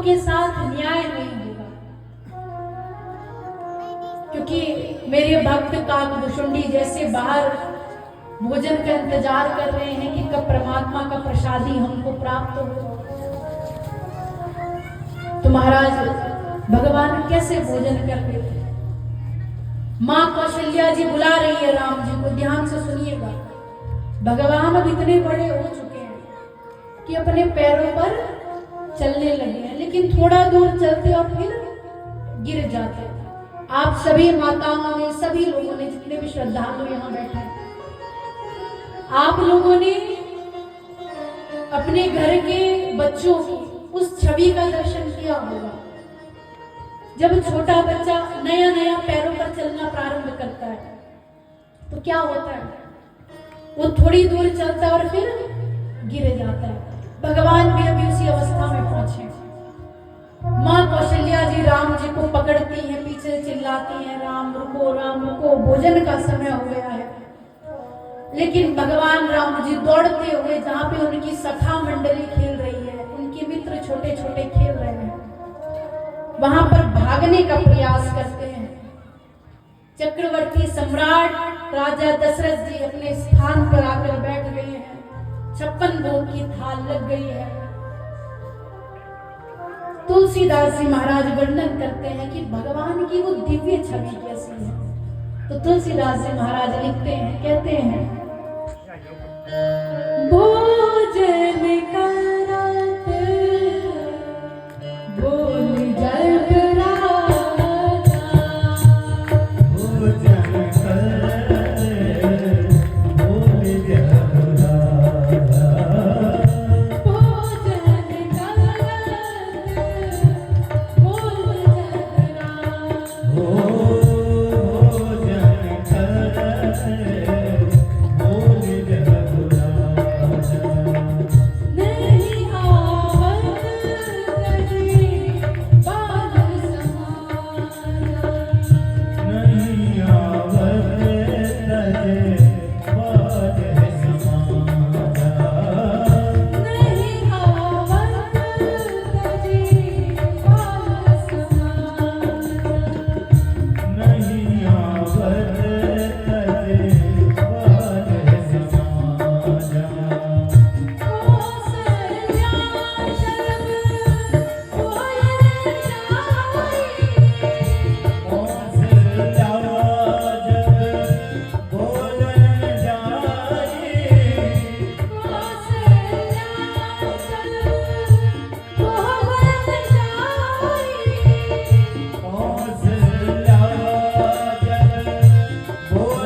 भक्तों के साथ न्याय नहीं होगा, क्योंकि मेरे भक्त काकभुशुंडी जैसे बाहर भोजन का इंतजार कर रहे हैं कि कब परमात्मा का प्रसादी हमको प्राप्त हो। तो महाराज भगवान कैसे भोजन कर रहे थे? मां कौशल्या जी बुला रही है राम जी को, ध्यान से सुनिएगा। भगवान अब इतने बड़े हो चुके हैं कि अपने पैरों पर चलने लगे हैं, लेकिन थोड़ा दूर चलते और फिर गिर जाते। आप सभी माताओं ने, सभी लोगों ने, जितने भी श्रद्धालु यहाँ बैठे हैं, आप लोगों ने अपने घर के बच्चों की उस छवि का दर्शन किया होगा जब छोटा बच्चा नया नया पैरों पर चलना प्रारंभ करता है तो क्या होता है, वो थोड़ी दूर चलता है और फिर गिर जाता है। भगवान भी अभी उसी अवस्था में पहुंचे। मां कौशल्या जी राम जी को पकड़ती हैं, पीछे चिल्लाती हैं, राम रुको, भोजन का समय हो गया है। लेकिन भगवान राम जी दौड़ते हुए जहां पे उनकी सखा मंडली खेल रही है, उनके मित्र छोटे छोटे खेल रहे हैं, वहां पर भागने का प्रयास करते हैं। चक्रवर्ती सम्राट राजा दशरथ जी अपने स्थान पर आकर बैठ गए हैं, 56 भोग की थाल लग गई है। तुलसीदास जी महाराज वर्णन करते हैं कि भगवान की वो दिव्य छवि कैसी है। तो तुलसीदास जी महाराज लिखते हैं, कहते हैं, भोजन करत बोल जग राजा, भोजन करत बोल जग राजा, भोजन करत बोल जग राजा, भोजन करत बोल जग नहीं आवत कभी बाल समाया, नहीं आवत तजे बाज समाजा, नहीं आवत कभी बाल समाया, नहीं आवत तजे बाज समाजा, कौसल्या शरद कोयल जाई, कौसल्या जब बोलन जाई, कौसल्या शरद कोयल जाई, कौसल्या जब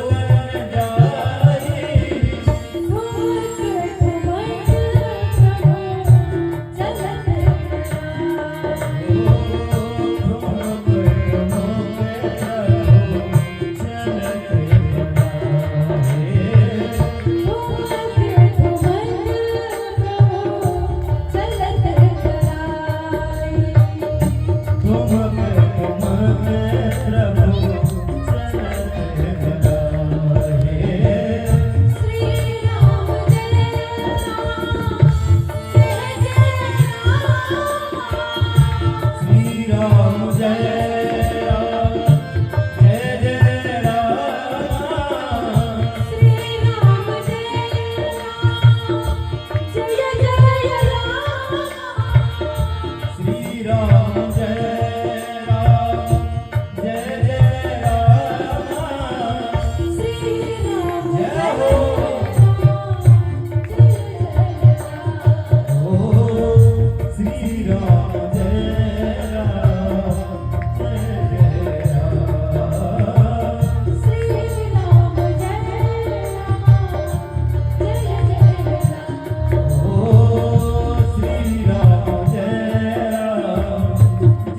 बोलन जाई, धूर्त घुमत प्रभु चलत कराई, धूर्त घुमत प्रभु चलत कराई। श्री राम जय राम, जय जय राम, श्री राम जय राम, जय जय राम, श्री राम जय राम, जय जय राम, श्री राम जय राम, जय जय राम, श्री राम जय जय हो। राम, ओ श्री राम जय राम, जय जय राम, श्री राम जय राम, जय जय राम। ओ श्री राम जय राम,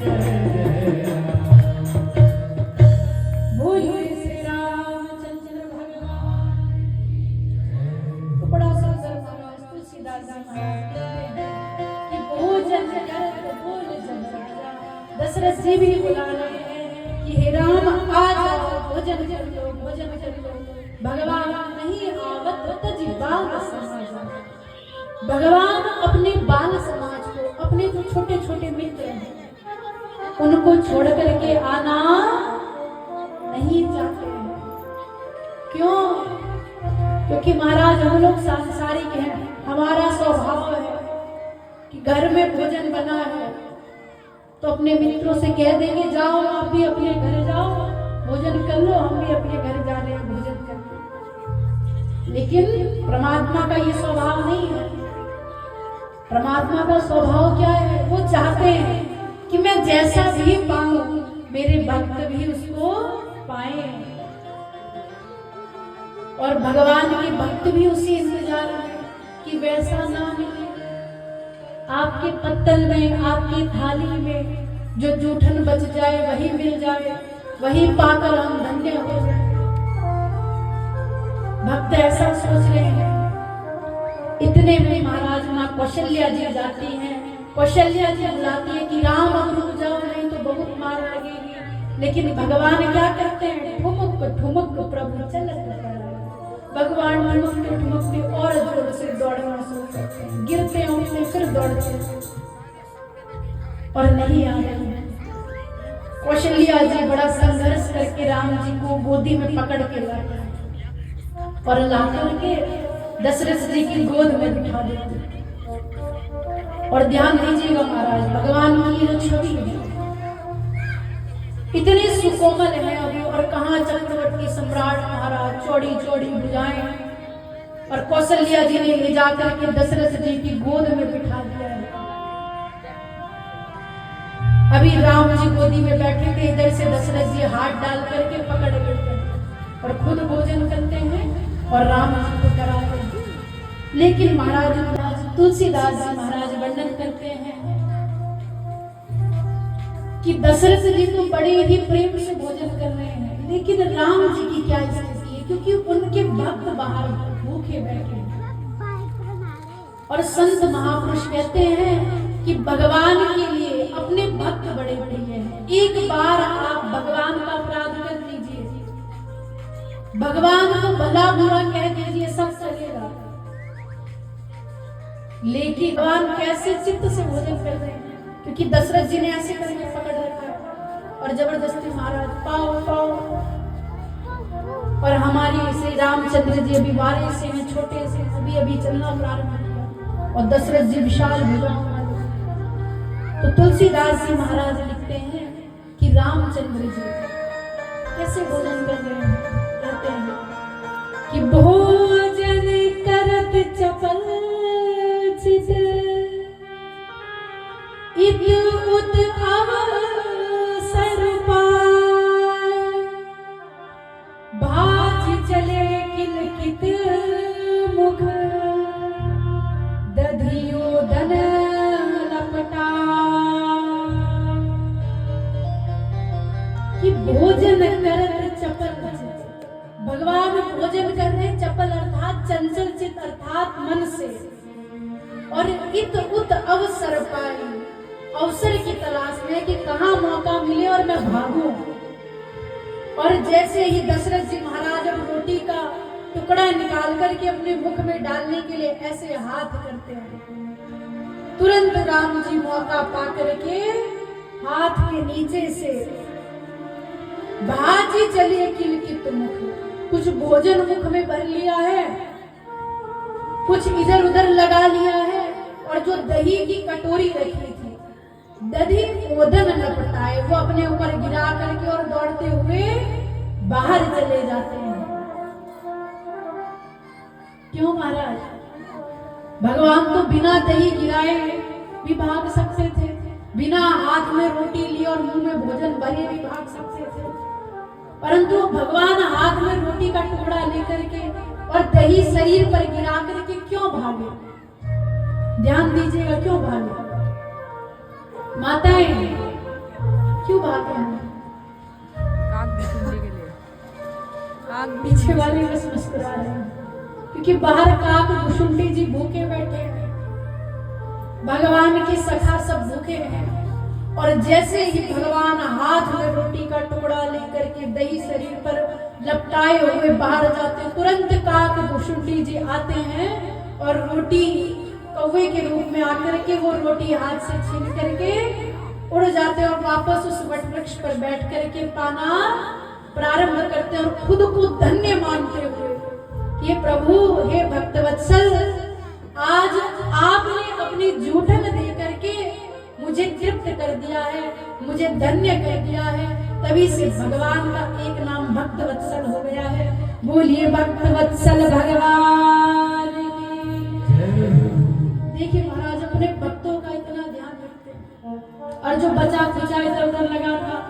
जय जय राम। बोलिए श्री रामचंद्र भगवान। तो बड़ा सुंदर महाराज तुलसीदास जी महाराज कहते हैं कि भोजन करत बोल जग राजा। दशरथ जी भी बुला रहे हैं कि हे राम आ जाओ, भोजन कर लो, भोजन कर लो। भगवान नहीं आवत तज बाल समाजा। भगवान अपने बाल समाज को, अपने जो छोटे छोटे मित्र हैं उनको छोड़ करके आना नहीं चाहते हैं। क्यों? क्योंकि महाराज हम लोग सांसारिक हैं, हमारा स्वभाव है कि घर में भोजन बना है तो अपने मित्रों से कह देंगे जाओ आप भी अपने घर जाओ, भोजन कर लो, हम भी अपने घर जा रहे हैं भोजन करने। लेकिन परमात्मा का ये स्वभाव नहीं है। परमात्मा का स्वभाव क्या है? वो चाहते हैं कि मैं जैसा भी पाऊं मेरे भक्त भी उसको पाए, और भगवान के भक्त भी उसी इंतजार में कि वैसा ना मिले। आपके पत्तल में, आपकी थाली में जो जूठन बच जाए वही मिल जाए, वही पाकर हम धन्य हो जाए। भक्त ऐसा सोच रहे हैं। इतने में महाराज माँ कौशल्या जी जाती हैं। कौशल्या जी बुलाती है कि राम अब रुक जाओ, नहीं तो बहुत मार लगेगी। लेकिन भगवान क्या करते हैं? ठुमक ठुमक प्रभु चलत पड़ा। भगवान ठुमकते ठुमकते और जोर से दौड़ना शुरू करते हैं, गिरते उठते फिर दौड़ते और नहीं आ रहे। कौशल्या जी बड़ा संघर्ष करके राम जी को गोदी में पकड़ के लाते हैं और ला करके दशरथ जी की गोद में बिठा देते हैं। और ध्यान दीजिएगा महाराज, भगवान की जो छवि है इतनी सुकोमल है अभी, और कहाँ चक्रवर्ती सम्राट महाराज, चौड़ी चौड़ी भुजाएं, और कौशल्या जी ने ले जाकर के दशरथ जी की गोद में बिठा दिया है। अभी राम जी गोदी में बैठे थे, इधर से दशरथ जी हाथ डाल करके पकड़ लेते हैं और खुद भोजन करते हैं और राम जी को कराते हैं। लेकिन महाराज तुलसीदास जी महाराज वर्णन करते हैं कि दशरथ जी तो बड़े ही प्रेम से भोजन कर रहे हैं, लेकिन राम जी की क्या स्थिति है? क्योंकि उनके भक्त बाहर भूखे बैठे हैं। और संत महापुरुष कहते हैं कि भगवान के लिए अपने भक्त बड़े प्रिय हैं। एक बार आप भगवान का अपराध कर दीजिए, भगवान को भला बुरा कह दीजिए, सब चलेगा। लेकिन भगवान कैसे चित्त से भोजन कर रहे हैं? क्योंकि दशरथ जी ने ऐसे करके पकड़ रखा है और जबरदस्ती महाराज पाओ पाओ। और हमारी श्री रामचंद्र जी अभी बारे से हैं, छोटे से, अभी अभी चलना प्रारंभ किया, और दशरथ जी विशाल भुजाओं वाले। तो तुलसीदास जी महाराज लिखते हैं कि रामचंद्र जी कैसे भोजन कर रहे हैं? कहते हैं कि भोजन करत चपल चित इत उत अवसर पाए, भाज चले किलकित मुख दधियो दन लपटा। कि भोजन करत चपल, भगवान भोजन कर रहे चपल अर्थात चंचल चित अर्थात मन से, और इत उत अवसर पाए, अवसर की तलाश में कि कहाँ मौका मिले और मैं भागूं। और जैसे ही दशरथ जी महाराज अब रोटी का टुकड़ा निकाल करके अपने मुख में डालने के लिए ऐसे हाथ करते हैं, तुरंत राम जी मौका पा करके हाथ के नीचे से भाजी चलिए किलकित मुख, कुछ भोजन मुख में भर लिया है, कुछ इधर उधर लगा लिया है, और जो दही की कटोरी रखी थी दधी ओदन लपटाए, वो अपने ऊपर गिरा करके और दौड़ते हुए बाहर चले जाते हैं। क्यों महाराज? भगवान तो बिना दही गिराए भी भाग सकते थे, बिना हाथ में रोटी ली और मुंह में भोजन भरे भी भाग सकते थे, परंतु भगवान हाथ में रोटी का टुकड़ा लेकर के और दही शरीर पर गिरा करके क्यों भागे? ध्यान दीजिएगा, क्यों भागे? माताएं क्यों भागे हैं? पीछे वाले बस मुस्कुरा रहे हैं, क्योंकि बाहर काक भुसुंडी जी भूखे बैठे हैं, भगवान के सखा सब भूखे हैं। और जैसे ही भगवान हाथ में रोटी का टुकड़ा लेकर के दही शरीर पर लपटाए हुए बाहर जाते, तुरंत काक भुसुंडी जी आते हैं और रोटी कौवे के रूप में आकर के वो रोटी हाथ से छीन करके उड़ जाते और वापस उस वट वृक्ष पर बैठ करके पाना प्रारंभ करते हैं और खुद को धन्य मानते हुए कि हे प्रभु, हे भक्तवत्सल, आज आपने अपनी जूठन दे करके मुझे तृप्त कर दिया है, मुझे धन्य कर दिया है। तभी से भगवान का एक नाम भक्तवत्सल हो गया है। बोलिए भक्तवत्सल भगवान की। देखिए महाराज अपने भक्तों का इतना ध्यान रखते हैं। और जो बचा खुचा इधर उधर लगा था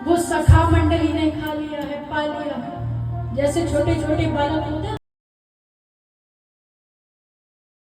वो सखा मंडली ने खा लिया है, पा लिया है। जैसे छोटे छोटे बालक होते हैं